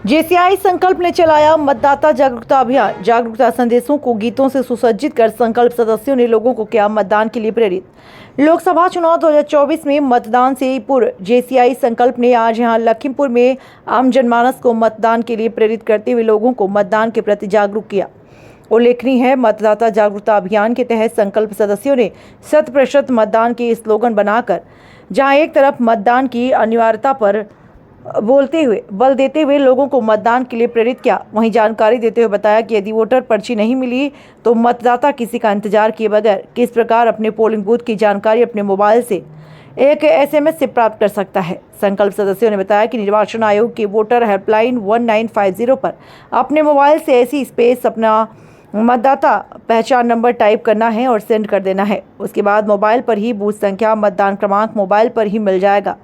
JCI संकल्प ने चलाया मतदाता जागरूकता अभियान। जागरूकता संदेशों को गीतों से सुसज्जित कर संकल्प सदस्यों ने लोगों को किया मतदान के लिए प्रेरित। लोकसभा चुनाव 2024 में मतदान से पूर्व जेसीआई संकल्प ने आज यहां लखीमपुर में आम जनमानस को मतदान के लिए प्रेरित करते हुए लोगों को मतदान के प्रति जागरूक किया। उल्लेखनीय है, मतदाता जागरूकता अभियान के तहत संकल्प सदस्यों ने 100% मतदान के स्लोगन बनाकर जहां एक तरफ मतदान की अनिवार्यता पर बल देते हुए लोगों को मतदान के लिए प्रेरित किया, वहीं जानकारी देते हुए बताया कि यदि वोटर पर्ची नहीं मिली तो मतदाता किसी का इंतजार किए बगैर किस प्रकार अपने पोलिंग बूथ की जानकारी अपने मोबाइल से एक SMS से प्राप्त कर सकता है। संकल्प सदस्यों ने बताया कि निर्वाचन आयोग की वोटर हेल्पलाइन 1950 पर अपने मोबाइल से ऐसी स्पेस अपना मतदाता पहचान नंबर टाइप करना है और सेंड कर देना है। उसके बाद मोबाइल पर ही बूथ संख्या, मतदान क्रमांक मोबाइल पर ही मिल जाएगा,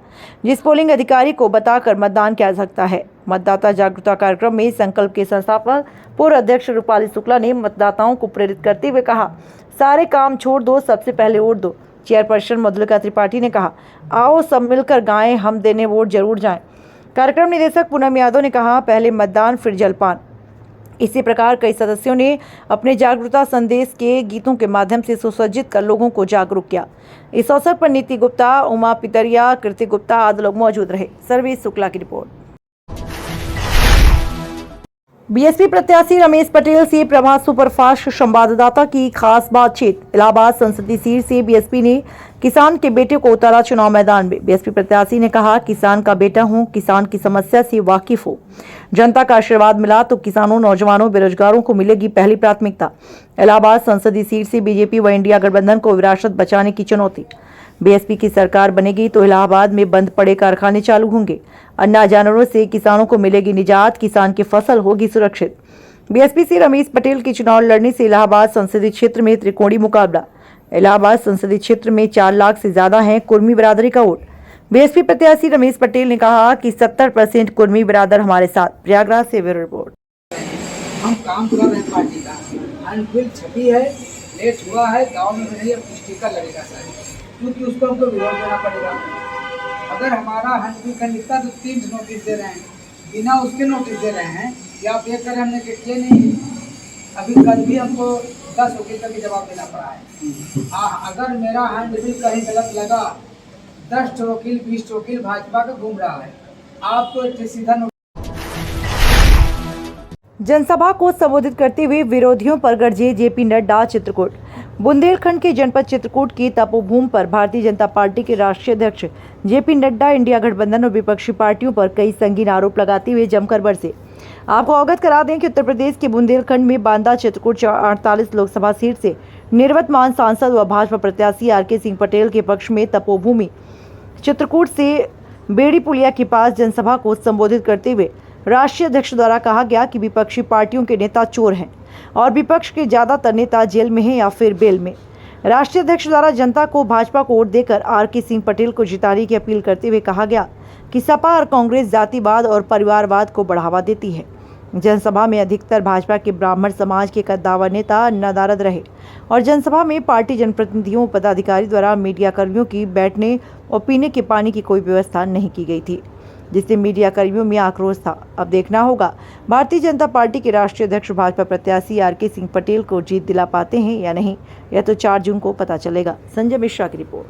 जिस पोलिंग अधिकारी को बताकर मतदान किया जा सकता है। मतदाता जागरूकता कार्यक्रम में संकल्प के संस्थापक पूर्व अध्यक्ष रूपाली शुक्ला ने मतदाताओं को प्रेरित करते हुए कहा, सारे काम छोड़ दो, सबसे पहले वोट दो। चेयरपर्सन मधुलिका त्रिपाठी ने कहा, आओ सब मिलकर गाएं, हम देने वोट जरूर जाएं। कार्यक्रम निदेशक पूनम यादव ने कहा, पहले मतदान फिर जलपान। इसी प्रकार कई सदस्यों ने अपने जागरूकता संदेश के गीतों के माध्यम से सुसज्जित कर लोगों को जागरूक किया। इस अवसर पर नीति गुप्ता, उमा पितरिया, कृति गुप्ता आदि लोग मौजूद रहे। सर्वेश शुक्ला की रिपोर्ट। बीएसपी प्रत्याशी रमेश पटेल से प्रभात सुपरफास्ट संवाददाता की खास बातचीत। इलाहाबाद संसदीय सीट से बीएसपी ने किसान के बेटे को उतारा चुनाव मैदान में। बीएसपी प्रत्याशी ने कहा, किसान का बेटा हूं, किसान की समस्या से वाकिफ हूं। जनता का आशीर्वाद मिला तो किसानों, नौजवानों, बेरोजगारों को मिलेगी पहली प्राथमिकता। इलाहाबाद संसदीय सीट से बीजेपी व इंडिया गठबंधन को विरासत बचाने की चुनौती। बीएसपी की सरकार बनेगी तो इलाहाबाद में बंद पड़े कारखाने चालू होंगे। अन्य जानवरों से किसानों को मिलेगी निजात, किसान की फसल होगी सुरक्षित। बीएसपी से रमेश पटेल की चुनाव लड़ने से इलाहाबाद संसदीय क्षेत्र में त्रिकोणीय मुकाबला। इलाहाबाद संसदीय क्षेत्र में 4 लाख से ज्यादा है कुर्मी बिरादरी का वोट। बीएसपी प्रत्याशी रमेश पटेल ने कहा कि 70% कुर्मी बिरादर हमारे साथ। प्रयागराज से ब्यूरो रिपोर्ट। हम काम कर रहे हैं पार्टी का, हैंडबिल छपी है, लेट हुआ है, गाँव में नहीं, अब स्टिकर लगेगा सर, क्योंकि उसको हमको विरोध देना पड़ेगा। अगर हमारा हैंडबिल का निकला तो 3 नोटिस दे रहे हैं, बिना उसके नोटिस दे रहे हैं कि आप ये करें, हमने किए नहीं। अभी कल भी हमको 10 वकील का भी जवाब देना पड़ा है। अगर मेरा हैंडबिल कहीं गलत लगा, 10 वकील 20 वकील भाजपा का घूम रहा है, आपको एक सीधा। जनसभा को संबोधित करते हुए विरोधियों पर गरजे जेपी नड्डा। चित्रकूट। बुंदेलखंड के जनपद चित्रकूट की तपोभूमि पर भारतीय जनता पार्टी के राष्ट्रीय अध्यक्ष जेपी नड्डा इंडिया गठबंधन और विपक्षी पार्टियों पर कई संगीन आरोप लगाते हुए जमकर बरसे। आपको अवगत करा दें कि उत्तर प्रदेश के बुंदेलखंड में बांदा चित्रकूट 48 लोकसभा सीट से निवर्तमान सांसद व भाजपा प्रत्याशी आर.के. सिंह पटेल के पक्ष में तपोभूमि चित्रकूट से बेड़ी पुलिया के पास जनसभा को संबोधित करते हुए राष्ट्रीय अध्यक्ष द्वारा कहा गया कि विपक्षी पार्टियों के नेता चोर हैं और विपक्ष के ज्यादातर नेता जेल में हैं या फिर बेल में। राष्ट्रीय अध्यक्ष द्वारा जनता को भाजपा को वोट देकर आर.के. सिंह पटेल को जिताने की अपील करते हुए कहा गया कि सपा और कांग्रेस जातिवाद और परिवारवाद को बढ़ावा देती है। जनसभा में अधिकतर भाजपा के ब्राह्मण समाज के कद्दावर नेता नदारद रहे और जनसभा में पार्टी जनप्रतिनिधियों पदाधिकारी द्वारा मीडिया कर्मियों की बैठने और पीने के पानी की कोई व्यवस्था नहीं की गई थी, जिससे मीडिया कर्मियों में आक्रोश था। अब देखना होगा भारतीय जनता पार्टी के राष्ट्रीय अध्यक्ष भाजपा प्रत्याशी आर.के. सिंह पटेल को जीत दिला पाते हैं या नहीं, यह तो 4 जून को पता चलेगा। संजय मिश्रा की रिपोर्ट।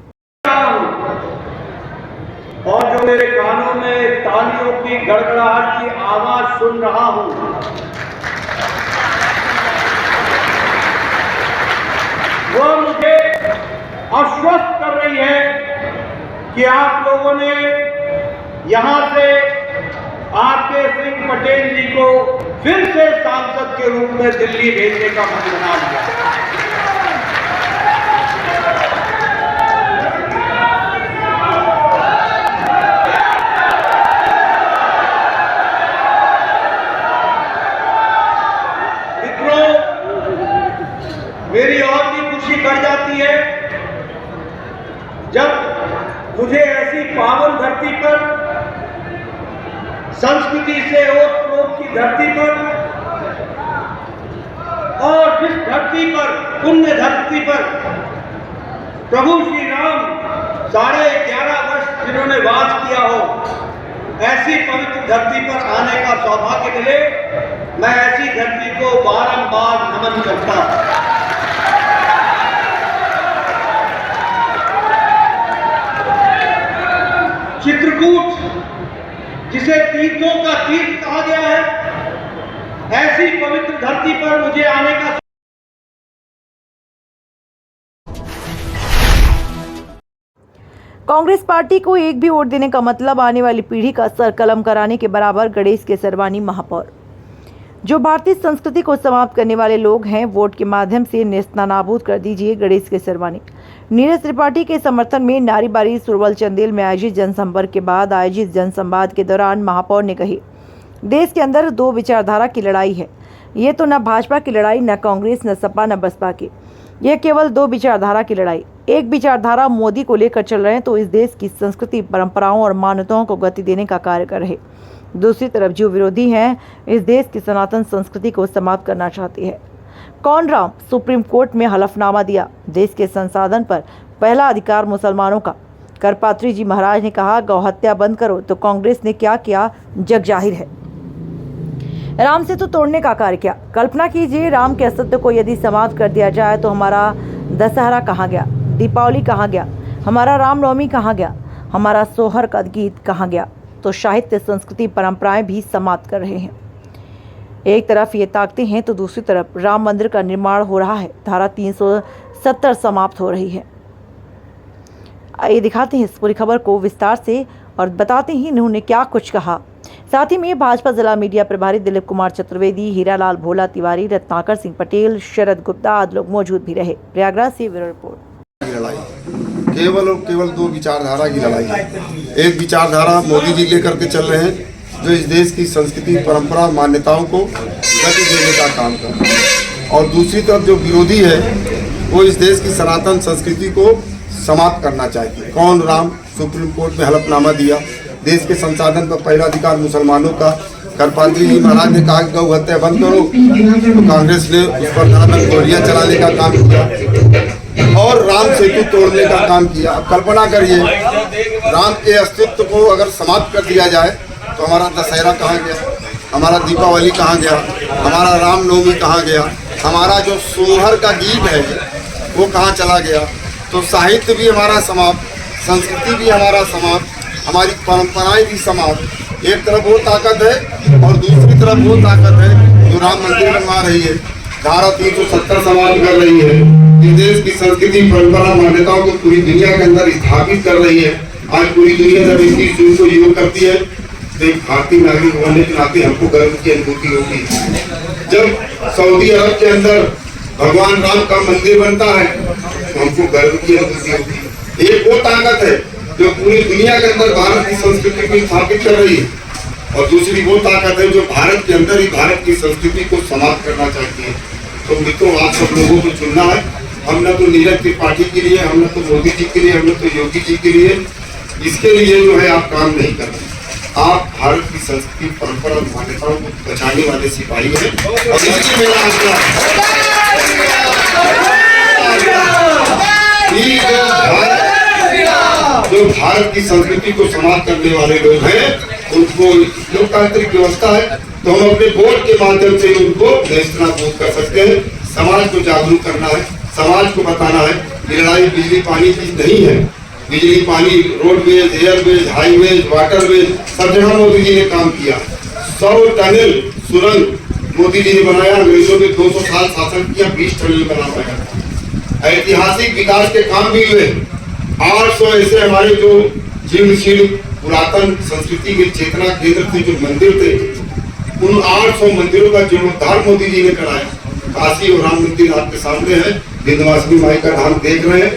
और जो मेरे कानों में तालियों की गड़गड़ाहट की आवाज सुन रहा हूं, वो मुझे आश्वस्त कर रही है कि आप लोगों ने यहां से आर.के. सिंह पटेल जी को फिर से सांसद के रूप में दिल्ली भेजने का मन बना लिया। मित्रों, मेरी और भी खुशी बढ़ जाती है जब मुझे ऐसी पावन धरती पर, संस्कृति से ओत-प्रोत की धरती पर और जिस धरती पर, पुण्य धरती पर प्रभु श्री राम 11.5 वर्ष जिन्होंने वास किया हो, ऐसी पवित्र धरती पर आने का सौभाग्य मिले, मैं ऐसी धरती को बारंबार नमन करता हूं। चित्रकूट, जिसे तीर्थों का तीर्थ कहा गया है, ऐसी पवित्र धरती पर मुझे आने का कांग्रेस पार्टी को एक भी वोट देने का मतलब आने वाली पीढ़ी का सर कलम कराने के बराबर। गणेश केसरवानी महापौर, जो भारतीय संस्कृति को समाप्त करने वाले लोग हैं, वोट के माध्यम से नेस्तनाबूद कर दीजिए। गणेश केसरवानी। नीरज त्रिपाठी के समर्थन में नारीबारी सुरवल चंदेल में आयोजित जनसंपर्क के बाद आयोजित जनसंवाद के दौरान महापौर ने कही, देश के अंदर दो विचारधारा की लड़ाई है। ये तो न भाजपा की लड़ाई, न कांग्रेस, न सपा, न बसपा की। यह केवल दो विचारधारा की लड़ाई। एक विचारधारा मोदी को लेकर चल रहे हैं, तो इस देश की संस्कृति, परंपराओं और मान्यताओं को गति देने का कार्य कर रहे। दूसरी तरफ जो विरोधी हैं, इस देश की सनातन संस्कृति को समाप्त करना चाहती है। कौन राम? सुप्रीम कोर्ट में हलफनामा दिया। देश के संसाधन पर पहला अधिकार मुसलमानों का। करपात्री जी महाराज ने कहा, गौ हत्या बंद करो, तो कांग्रेस ने क्या किया, जग जाहिर है। राम सेतु तोड़ने का कार्य किया। कल्पना कीजिए, राम के अस्तित्व को यदि समाप्त कर दिया जाए तो हमारा दशहरा कहाँ गया, दीपावली कहाँ गया, हमारा रामनवमी कहाँ गया, हमारा सोहर का गीत कहाँ गया। तो साहित्य, संस्कृति, परंपराएं भी समाप्त कर रहे हैं। एक तरफ ये ताकतें हैं तो दूसरी तरफ राम मंदिर का निर्माण हो रहा है। धारा 370 समाप्त हो रही है। आइए दिखाते हैं इस पूरी खबर को विस्तार से और बताते हैं इन्होंने क्या कुछ कहा। साथ ही में भाजपा जिला मीडिया प्रभारी दिलीप कुमार चतुर्वेदी, हीरालाल भोला तिवारी, रत्नाकर सिंह पटेल, शरद गुप्ता आदि लोग मौजूद भी रहे। प्रयागराज से ब्यूरो रिपोर्ट। लड़ाई केवल और केवल दो विचारधारा की लड़ाई है। एक विचारधारा मोदी जी लेकर के चल रहे हैं, जो इस देश की संस्कृति, परंपरा, मान्यताओं को गति देने का काम कर रहे हैं, और दूसरी तरफ जो विरोधी है, वो इस देश की सनातन संस्कृति को समाप्त करना चाहती है। कौन राम? सुप्रीम कोर्ट में हलफनामा दिया। देश के संसाधन पर पहला अधिकार मुसलमानों का। करपात्री जी महाराज ने कहा कि गौ हत्या बंद करो, तो कांग्रेस ने उस पर धर्म गोलियां चलाने का काम किया और राम सेतु तोड़ने का काम किया। अब कल्पना करिए, राम के अस्तित्व को अगर समाप्त कर दिया जाए तो हमारा दशहरा कहाँ गया, हमारा दीपावली कहाँ गया, हमारा रामनवमी कहाँ गया, हमारा जो सोहर का गीत है वो कहाँ चला गया। तो साहित्य भी हमारा समाप्त, संस्कृति भी हमारा समाप्त, हमारी परंपराएं भी समाप्त। एक तरफ वो ताकत है और दूसरी तरफ वो ताकत है जो राम मंदिर बनवा रही है, धारा 370 समाप्त कर रही है, इस देश की संस्कृति, परंपरा, मान्यताओं को पूरी दुनिया के अंदर स्थापित कर रही है। आज पूरी दुनिया जब इसकी चीज को योग करती है तो एक भारतीय नागरिक होने के नाते हमको गर्व की अनुभूति होती है। जब सऊदी अरब के अंदर भगवान राम का मंदिर बनता है तो हमको गर्व की अनुभूति होती है। एक वो ताकत है जो पूरी दुनिया के अंदर भारत की संस्कृति को स्थापित कर रही है, और दूसरी वो ताकत है जो भारत के अंदर ही भारत की संस्कृति को समाप्त करना चाहती है। तो मित्रों, आप सब लोगों को चुनना है। हम न तो नीरज त्रिपाठी के लिए, हम न तो मोदी जी के लिए, हम न तो योगी जी के लिए, इसके लिए जो है आप काम नहीं कर रहे। आप भारत की संस्कृति, परंपरा और मान्यताओं को बचाने वाले सिपाही हैं, और इसलिए मेरा आग्रह जो भारत की संस्कृति को समाप्त करने वाले लोग हैं, उनको लोकतांत्रिक व्यवस्था है तो हम अपने वोट के माध्यम से उनको नेस्तनाबूद कर सकते हैं। समाज को जागरूक करना है, समाज को बताना है कि लड़ाई बिजली पानी की नहीं है। बिजली, पानी, रोडवेज, एयरवेज, हाईवेज, वाटरवेज, सब जगह मोदी जी ने काम किया। 100 टनल सुरंग मोदी जी ने बनाया। अंग्रेजों ने 200 साल शासन किया, 20 टनल बना पाया। ऐतिहासिक विकास के काम भी हुए। 800 ऐसे हमारे जो जीर्णशील पुरातन संस्कृति के चेतना केंद्र थे, जो मंदिर थे, उन 800 मंदिरों का जीर्णोद्धार मोदी जी ने कराया। काशी और राम मंदिर आपके सामने है, विंध्यवासिनी माई का धाम देख रहे हैं,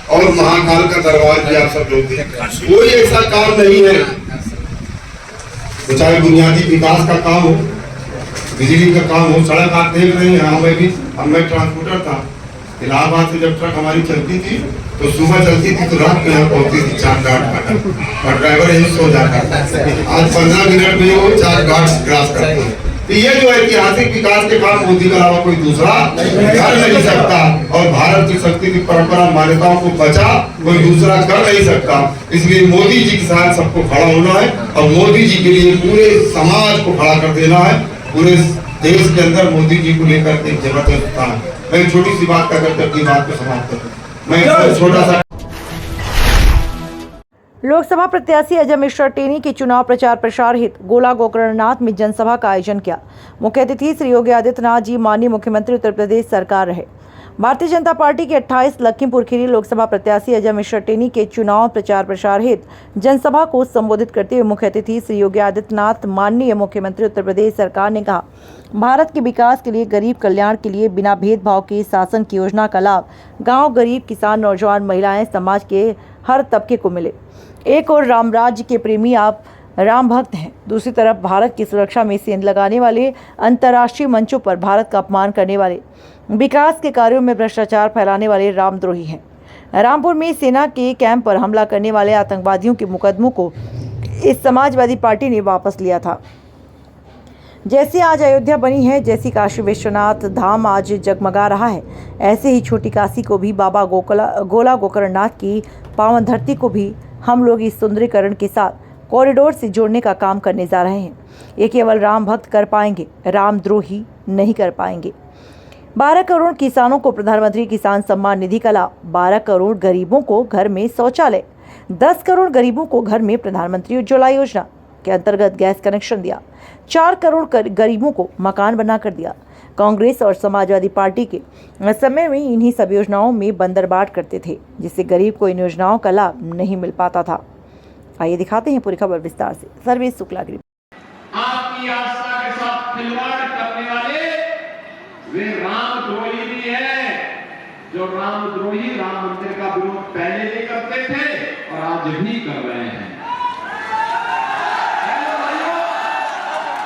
और महाकाल का दरबार भी आप सब लोग देख रहे हैं। कोई ऐसा काम नहीं है, तो चाहे बुनियादी विकास का काम हो, बिजली का काम हो, सड़क आप देख रहे हैं। हमें भी, मैं ट्रांसपोर्टर था, इलाहाबाद से जब ट्रक हमारी चलती थी तो सुबह चलती थी तो रात में यहाँ पहुंचती थी 4 घाट, और ड्राइवर यही सो जाता था। आज 15 मिनट में वो 4 घाट क्रॉस करते हैं। तो ये जो ऐतिहासिक विकास के काम मोदी के अलावा कोई दूसरा कर नहीं सकता, और भारत की संस्कृति परंपरा मान्यताओं को बचा कोई दूसरा कर नहीं सकता। इसलिए मोदी जी के साथ सबको खड़ा होना है, और मोदी जी के लिए पूरे समाज को खड़ा कर देना है। पूरे देश के अंदर मोदी जी को लेकर एक जबरदस्त था। मैं एक छोटी सी बात करके अपनी बात को समाप्त करूं। मैं एक छोटा सा लोकसभा प्रत्याशी अजय मिश्रा टेनी के चुनाव प्रचार प्रसार हेतु गोला गोकर्णनाथ में जनसभा का आयोजन किया। मुख्य अतिथि श्री योगी आदित्यनाथ जी माननीय मुख्यमंत्री उत्तर प्रदेश सरकार रहे। भारतीय जनता पार्टी के 28 लखीमपुर खीरी लोकसभा प्रत्याशी अजय मिश्रा टेनी के चुनाव प्रचार प्रसार हेतु जनसभा को संबोधित करते हुए मुख्य अतिथि श्री योगी आदित्यनाथ माननीय मुख्यमंत्री उत्तर प्रदेश सरकार ने कहा, भारत के विकास के लिए, गरीब कल्याण के लिए बिना भेदभाव के शासन की योजना का लाभ गाँव, गरीब, किसान, नौजवान, महिलाएं, समाज के हर तबके को मिले। एक और राम राज्य के प्रेमी आप राम भक्त हैं, दूसरी तरफ भारत की सुरक्षा में सेंध लगाने वाले, अंतर्राष्ट्रीय मंचों पर भारत का अपमान करने वाले, विकास के कार्यों में भ्रष्टाचार फैलाने वाले रामद्रोही हैं। रामपुर में सेना के कैंप पर हमला करने वाले आतंकवादियों के मुकदमों को इस समाजवादी पार्टी ने वापस लिया था। जैसे आज अयोध्या बनी है, जैसी काशी विश्वनाथ धाम आज जगमगा रहा है, ऐसे ही छोटी काशी को भी, बाबा गोला गोकर्णनाथ की पावन धरती को भी हम लोग इस सुंदरीकरण के साथ कॉरिडोर से जोड़ने का काम करने जा रहे हैं। ये केवल राम भक्त कर पाएंगे, रामद्रोही नहीं कर पाएंगे। 12 करोड़ किसानों को प्रधानमंत्री किसान सम्मान निधि का लाभ, 12 करोड़ गरीबों को घर में शौचालय, 10 करोड़ गरीबों को घर में प्रधानमंत्री उज्ज्वला योजना के अंतर्गत गैस कनेक्शन दिया, 4 करोड़ गरीबों को मकान बनाकर दिया। कांग्रेस और समाजवादी पार्टी के समय में इन्हीं सब योजनाओं में बंदरबाट करते थे, जिससे गरीब को इन योजनाओं का लाभ नहीं मिल पाता था। आइए दिखाते हैं पूरी खबर विस्तार से। सर्वेश शुक्ला की आपकी आस्था के साथ खिलवाड़ करने वाले वे रामद्रोही भी हैं, जो रामद्रोही राम मंदिर का विरोध पहले भी करते थे और आज भी कर रहे हैं।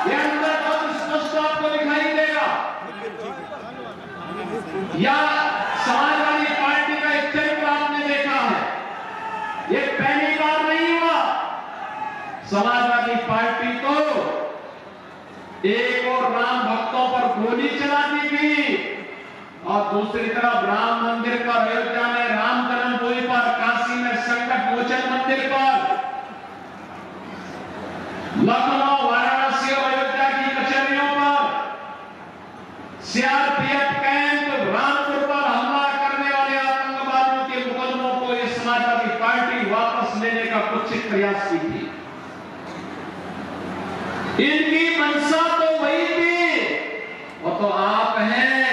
ये अंदर बहुत स्पष्ट आपको दिखाई देगा। या समाजवादी पार्टी का एक चरित्र आपने देखा है, ये पहली बार नहीं हुआ। समाजवादी पार्टी को एक और राम भक्तों पर गोली चला दी गई और दूसरी तरफ राम मंदिर पर, अयोध्या में राम जन्मभूमि पर, काशी में संकट मोचन मंदिर पर, लखनऊ, वाराणसी और अयोध्या की कचहरियों पर, सीआरपीएफ कैंप, रामपुर पर हमला करने वाले आतंकवादियों के मुकदमों को ये समाजवादी पार्टी वापस लेने का कुछ प्रयास की थी। इनकी मंशा तो वही थी, वो तो आप हैं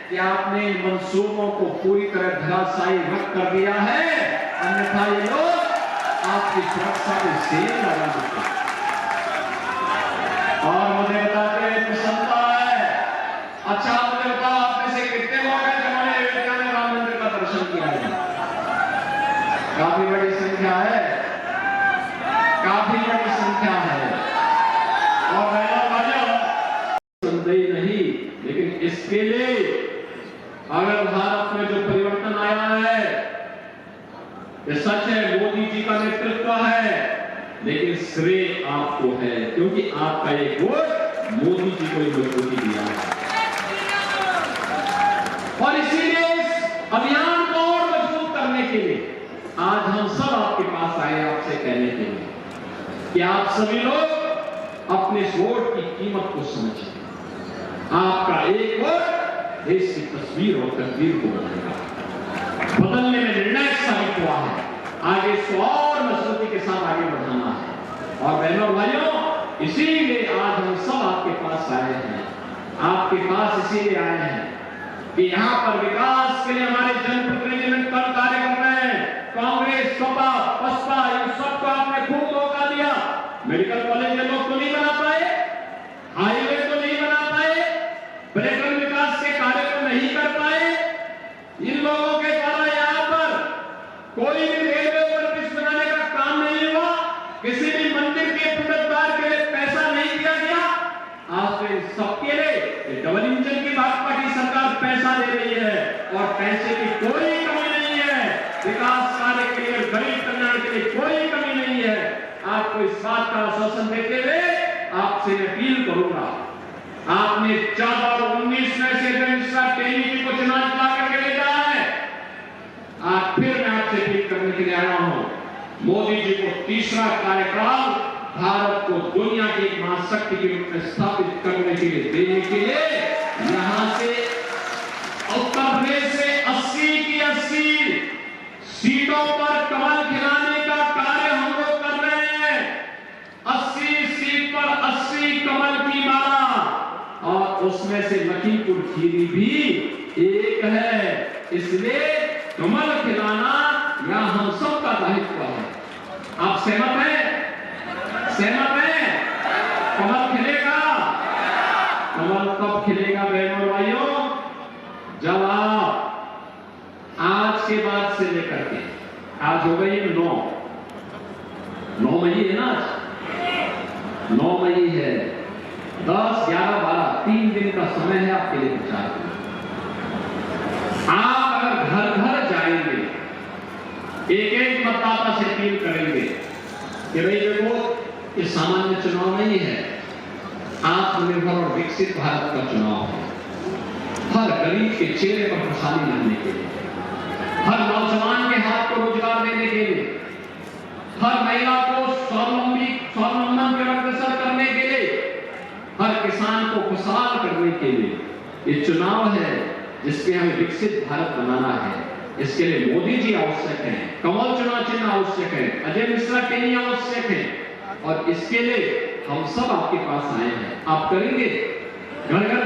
कि आपने इन मंसूबों को पूरी तरह धराशायी रख कर दिया है, अन्यथा ये लोग आपकी सुरक्षा को सेल लगा देते। और मुझे बताते हुए प्रसन्नता है। अच्छा मुझे बताओ, आप में से कितने लोग हैं जिन्होंने अयोध्या में राम मंदिर का दर्शन किया है? काफी बड़ी संख्या है, काफी बड़ी संख्या है। और संदेह नहीं, लेकिन इसके लिए अगर भारत में जो परिवर्तन आया है, ये सच है, मोदी जी का नेतृत्व है, लेकिन श्रेय आपको है, क्योंकि आपका एक वोट मोदी जी को मजबूती दिया है। और इसीलिए इस अभियान को और मजबूत करने के लिए आज हम सब आपके पास आए, आपसे कहने के लिए कि आप सभी लोग अपने वोट की कीमत को समझें। आपका एक वोट देश की तस्वीर और तकदीर को बदलने में निर्णायक साबित हुआ है। आगे इसको और मजबूती के साथ आगे बढ़ाना है। और बहनों भाइयों, इसीलिए आज हम सब आपके पास आए हैं। आपके पास इसीलिए आए हैं कि यहाँ पर विकास के लिए हमारे जनप्रतिनिधि मिलकर कार्य कर रहे हैं। कांग्रेस, सपा, बसपा, इन सबको आपने खूब मौका दिया। मेडिकल कॉलेज में लोग तो नहीं बना पाए, हाईवे तो नहीं बना पाए, पर्यटन विकास के कार्य को नहीं कर पाए। इन लोगों के द्वारा यहाँ पर कोई भी रेलवे ओवरब्रिज बनाने का काम नहीं हुआ, किसी भी मंदिर के पुनरुद्धार के लिए पैसा नहीं दिया गया। आज सबके लिए डबल इंजन की भाजपा की सरकार पैसा दे रही है और पैसे की कोई कमी नहीं है। विकास कार्य के लिए, गरीब कल्याण के लिए कोई कमी नहीं है। आपको इस बात का आश्वासन देते हुए आपसे अपील करूंगा आपने 14 और 19 में से टेली को चुनाव जिता करके लेता है। आज फिर मैं आपसे अपील करने के लिए आया हूं, मोदी जी को तीसरा कार्यकाल भारत को दुनिया की एक महाशक्ति के रूप में स्थापित करने के लिए देने के लिए यहां से उत्तर प्रदेश से 80 की 80 सीटों पर कमल खिलाने का कार्य हम लोग कर रहे हैं। 80 सीट पर 80 कमल की माला, और उसमें से लखीमपुर खीरी भी एक है। इसलिए कमल खिलाना यह हम सब का दायित्व है। आप सहमत हैं? सहमत हैं? कमल खिलेगा। कमल कब खिलेगा बहनों और भाइयों? जब आप आज के बाद से लेकर के, आज हो गई 9 मई है ना, आज 9 मई है, 10, 11, 12 3 दिन का समय है आपके लिए प्रचार करना। आप अगर घर घर जाएंगे, एक एक मतदाता से अपील करेंगे कि भाई देखो ये सामान्य चुनाव नहीं है, आत्मनिर्भर और विकसित भारत का चुनाव है। हर गरीब के चेहरे पर खुशहाली लाने के लिए, हर नौजवान के हाथ को रोजगार देने के लिए, हर महिला को स्वावलंबन की ओर अग्रसर करने के लिए, हर किसान को खुशहाल करने के लिए ये चुनाव है जिसपे हमें विकसित भारत बनाना है। इसके लिए मोदी जी आवश्यक हैं, कमल चुनाव चिन्ह आवश्यक है, अजय मिश्रा टेनी आवश्यक है, और इसके लिए हम सब आपके पास आए हैं। आप करेंगे? घर घर